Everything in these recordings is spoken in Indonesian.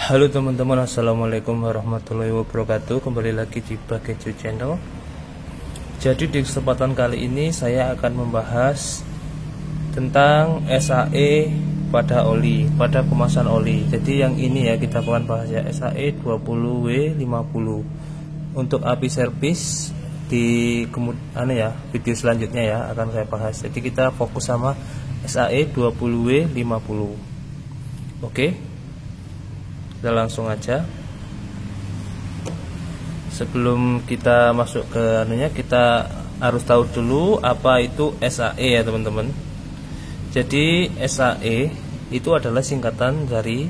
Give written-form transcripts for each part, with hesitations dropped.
Halo teman-teman, assalamualaikum warahmatullahi wabarakatuh. Kembali lagi di Bagejo Channel. Jadi di kesempatan kali ini saya akan membahas tentang SAE pada oli, pada kemasan oli. Jadi yang ini ya kita akan bahas ya, SAE 20W50 untuk api servis. Di video selanjutnya ya akan saya bahas. Jadi kita fokus sama SAE 20W50. Oke, kita langsung aja. Sebelum kita masuk ke anunya, kita harus tahu dulu apa itu SAE ya teman-teman. Jadi SAE itu adalah singkatan dari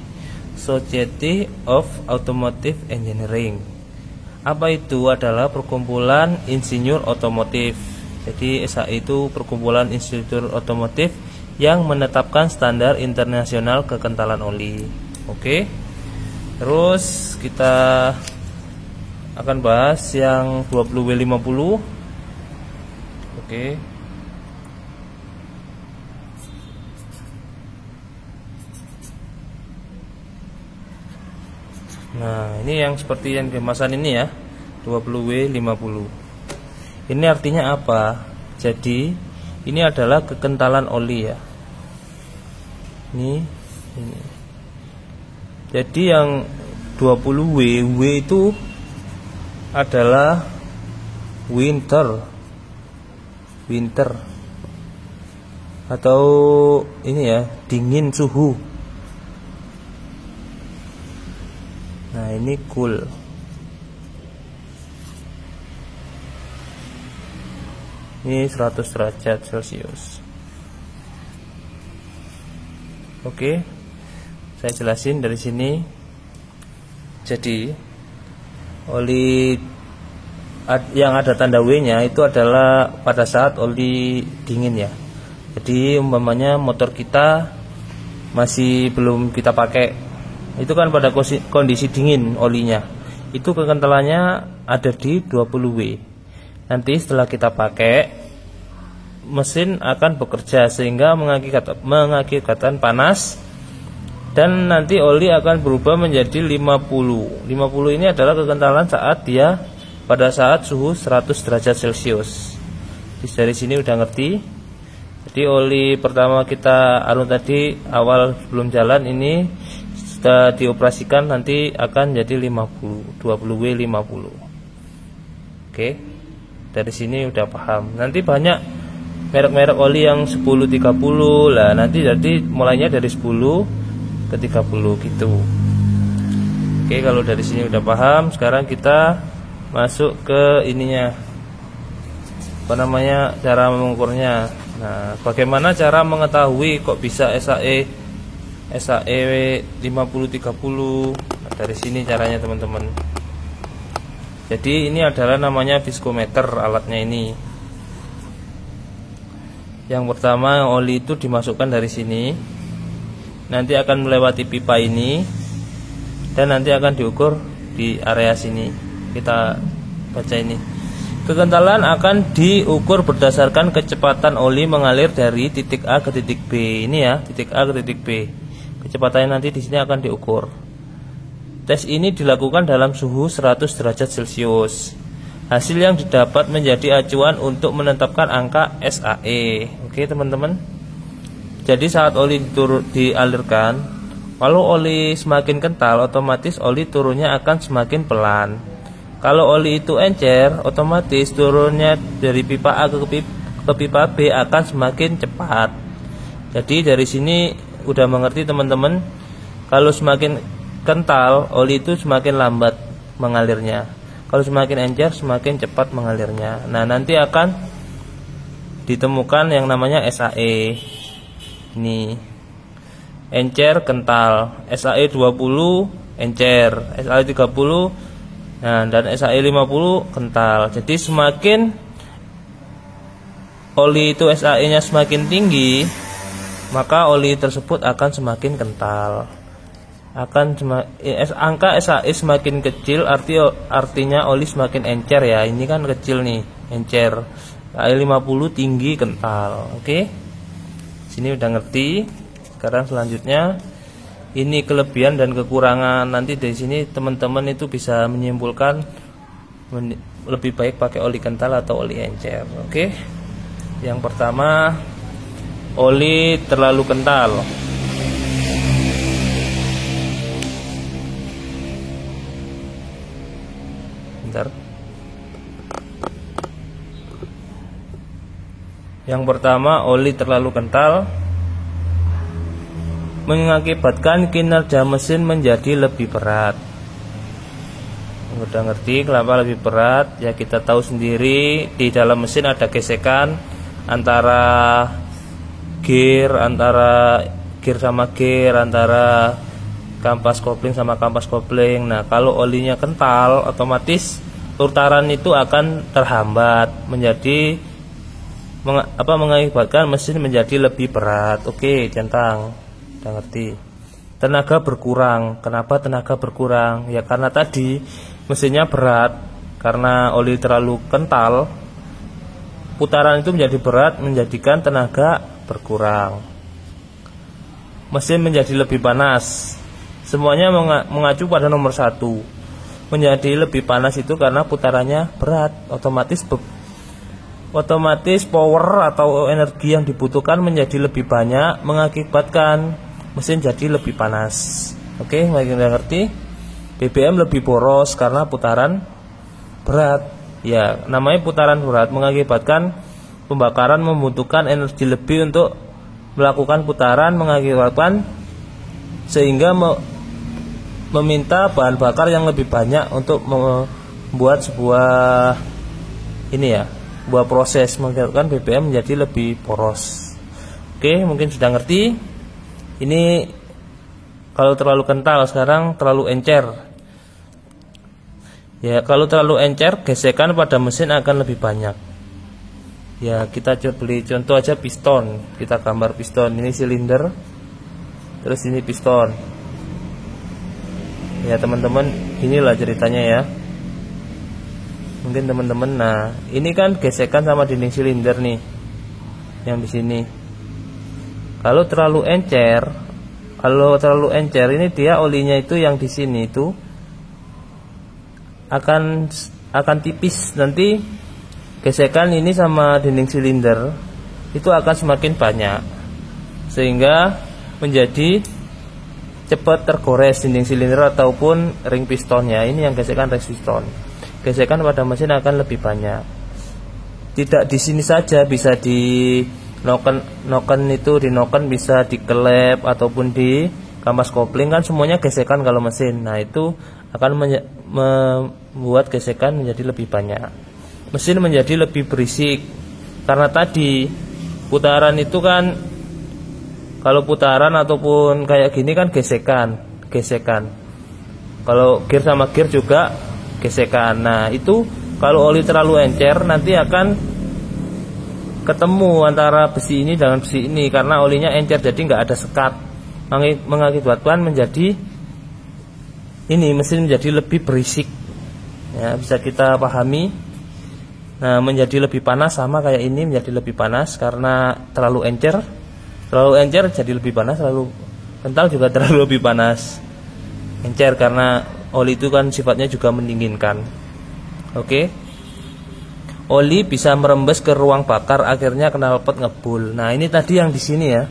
Society of Automotive Engineering. Apa itu? Adalah perkumpulan insinyur otomotif. Jadi SAE itu perkumpulan insinyur otomotif yang menetapkan standar internasional kekentalan oli. Oke. Terus kita akan bahas yang 20W50. Oke. Nah, ini yang seperti yang kemasan ini ya, 20W50. Ini artinya apa? Jadi ini adalah kekentalan oli ya. Ini. Jadi yang 20W, W itu adalah winter atau ini ya, dingin suhu. Nah, ini cool. Ini 100 derajat Celcius. Oke, saya jelasin dari sini. Jadi oli yang ada tanda W-nya itu adalah pada saat oli dingin ya. Jadi umpamanya motor kita masih belum kita pakai, itu kan pada kondisi dingin olinya, itu kekentalannya ada di 20W. Nanti setelah kita pakai, mesin akan bekerja sehingga mengakibatkan panas, dan nanti oli akan berubah menjadi 50. 50 ini adalah kekentalan saat dia pada saat suhu 100 derajat Celcius. Jadi dari sini udah ngerti. Jadi oli pertama kita anu tadi awal sebelum jalan ini sudah dioperasikan, nanti akan jadi 50, 20W50. Oke, dari sini udah paham. Nanti banyak merek-merek oli yang 10-30 lah, nanti jadi mulainya dari 10 ke 30 gitu. Oke, kalau dari sini udah paham, sekarang kita masuk ke ininya, apa namanya, cara mengukurnya. Nah, bagaimana cara mengetahui kok bisa SAE 50-30? Nah, dari sini caranya teman-teman. Jadi ini adalah namanya viskometer alatnya ini. Yang pertama, oli itu dimasukkan dari sini, nanti akan melewati pipa ini, dan nanti akan diukur di area sini. Kita baca ini. Kekentalan akan diukur berdasarkan kecepatan oli mengalir dari titik A ke titik B. Ini ya, titik A ke titik B. Kecepatannya nanti di sini akan diukur. Tes ini dilakukan dalam suhu 100 derajat Celcius. Hasil yang didapat menjadi acuan untuk menetapkan angka SAE. Oke, teman-teman. Jadi saat oli dialirkan, kalau oli semakin kental, otomatis oli turunnya akan semakin pelan. Kalau oli itu encer, otomatis turunnya dari pipa A ke pipa B akan semakin cepat. Jadi dari sini udah mengerti teman-teman. Kalau semakin kental, oli itu semakin lambat mengalirnya. Kalau semakin encer, semakin cepat mengalirnya. Nah, nanti akan ditemukan yang namanya SAE. Ini encer kental, SAE 20 encer, SAE 30, nah, dan SAE 50 kental. Jadi semakin oli itu SAE nya semakin tinggi, maka oli tersebut akan semakin kental. Angka SAE semakin kecil artinya oli semakin encer ya. Ini kan kecil nih, encer. SAE 50 tinggi, kental. Oke, sini udah ngerti. Sekarang selanjutnya ini kelebihan dan kekurangan. Nanti dari sini teman-teman itu bisa menyimpulkan lebih baik pakai oli kental atau oli encer. Oke. Yang pertama, oli terlalu kental. Bentar. Yang pertama, oli terlalu kental mengakibatkan kinerja mesin menjadi lebih berat. Udah ngerti kenapa lebih berat? Ya kita tahu sendiri, di dalam mesin ada gesekan antara gear sama gear, antara kampas kopling sama kampas kopling. Nah, kalau olinya kental, otomatis putaran itu akan terhambat, mengakibatkan mesin menjadi lebih berat. Oke, centang. Udah ngerti. Tenaga berkurang. Kenapa tenaga berkurang? Ya karena tadi mesinnya berat, karena oli terlalu kental, putaran itu menjadi berat, menjadikan tenaga berkurang. Mesin menjadi lebih panas. Semuanya mengacu pada nomor 1. Menjadi lebih panas itu karena putarannya berat, otomatis power atau energi yang dibutuhkan menjadi lebih banyak, mengakibatkan mesin jadi lebih panas. Oke, makin ngerti? BBM lebih boros karena putaran berat. Ya, namanya putaran berat mengakibatkan pembakaran membutuhkan energi lebih untuk melakukan putaran, mengakibatkan sehingga meminta bahan bakar yang lebih banyak untuk membuat sebuah proses, mengakibatkan BBM menjadi lebih boros. Oke, mungkin sudah ngerti. Ini kalau terlalu kental, sekarang terlalu encer. Ya, kalau terlalu encer, gesekan pada mesin akan lebih banyak. Ya, kita beli contoh aja piston. Kita gambar piston. Ini silinder, terus ini piston. Ya teman-teman, inilah ceritanya ya. Mungkin teman-teman, nah ini kan gesekan sama dinding silinder nih, yang di sini. Kalau terlalu encer ini dia olinya itu yang di sini itu akan tipis. Nanti gesekan ini sama dinding silinder itu akan semakin banyak, sehingga menjadi cepat tergores dinding silinder ataupun ring pistonnya. Ini yang gesekan ring piston. Gesekan pada mesin akan lebih banyak. Tidak di sini saja, bisa di noken itu, di noken bisa di klep ataupun di kampas kopling, kan semuanya gesekan kalau mesin. Nah, itu akan membuat gesekan menjadi lebih banyak. Mesin menjadi lebih berisik karena tadi putaran itu kan, kalau putaran ataupun kayak gini kan gesekan. Kalau gear sama gear juga gesekan. Nah, itu kalau oli terlalu encer nanti akan ketemu antara besi ini dengan besi ini, karena olinya encer jadi nggak ada sekat, mengakibatkan menjadi mesin menjadi lebih berisik. Ya, bisa kita pahami. Nah, menjadi lebih panas sama kayak ini, menjadi lebih panas karena terlalu encer jadi lebih panas, terlalu kental juga terlalu lebih panas. Encer karena oli itu kan sifatnya juga mendinginkan. Oke. Oli bisa merembes ke ruang bakar, akhirnya knalpot ngebul. Nah, ini tadi yang di sini ya.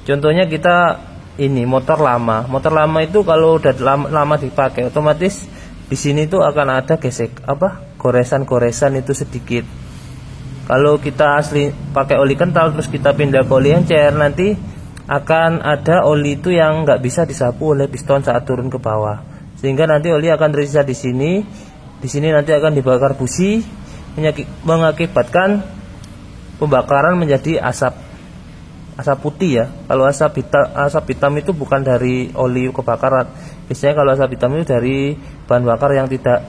Contohnya kita ini motor lama. Motor lama itu kalau udah lama dipakai, otomatis di sini tuh akan ada goresan-goresan itu sedikit. Kalau kita asli pakai oli kental terus kita pindah ke oli encer, nanti akan ada oli itu yang nggak bisa disapu oleh piston saat turun ke bawah, sehingga nanti oli akan tersisa di sini. Di sini nanti akan dibakar busi, mengakibatkan pembakaran menjadi asap putih ya. Kalau asap hitam itu bukan dari oli kebakaran. Biasanya kalau asap hitam itu dari bahan bakar yang tidak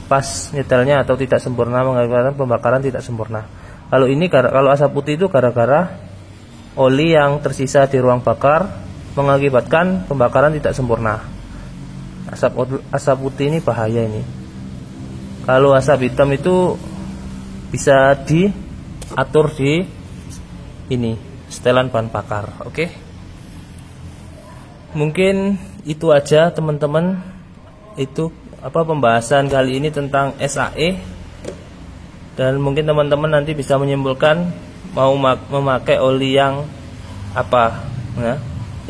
pas nyetelnya atau tidak sempurna, mengakibatkan pembakaran tidak sempurna. Kalau asap putih itu gara-gara oli yang tersisa di ruang bakar, mengakibatkan pembakaran tidak sempurna. Asap putih ini bahaya ini. Kalau asap hitam itu bisa diatur di setelan bahan bakar. Oke. mungkin itu aja teman-teman, itu pembahasan kali ini tentang SAE, dan mungkin teman-teman nanti bisa menyimpulkan mau memakai oli yang apa. Nah,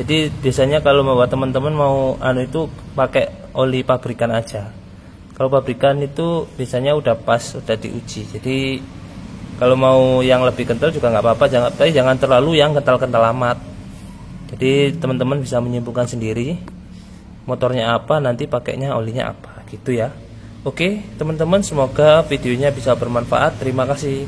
jadi biasanya kalau membuat teman-teman mau itu pakai oli pabrikan aja. Kalau pabrikan itu biasanya udah pas, udah diuji. Jadi kalau mau yang lebih kental juga nggak apa-apa, jangan terlalu yang kental-kental amat. Jadi teman-teman bisa menyimpulkan sendiri motornya apa, nanti pakainya olinya apa, gitu ya. Oke teman-teman, semoga videonya bisa bermanfaat. Terima kasih.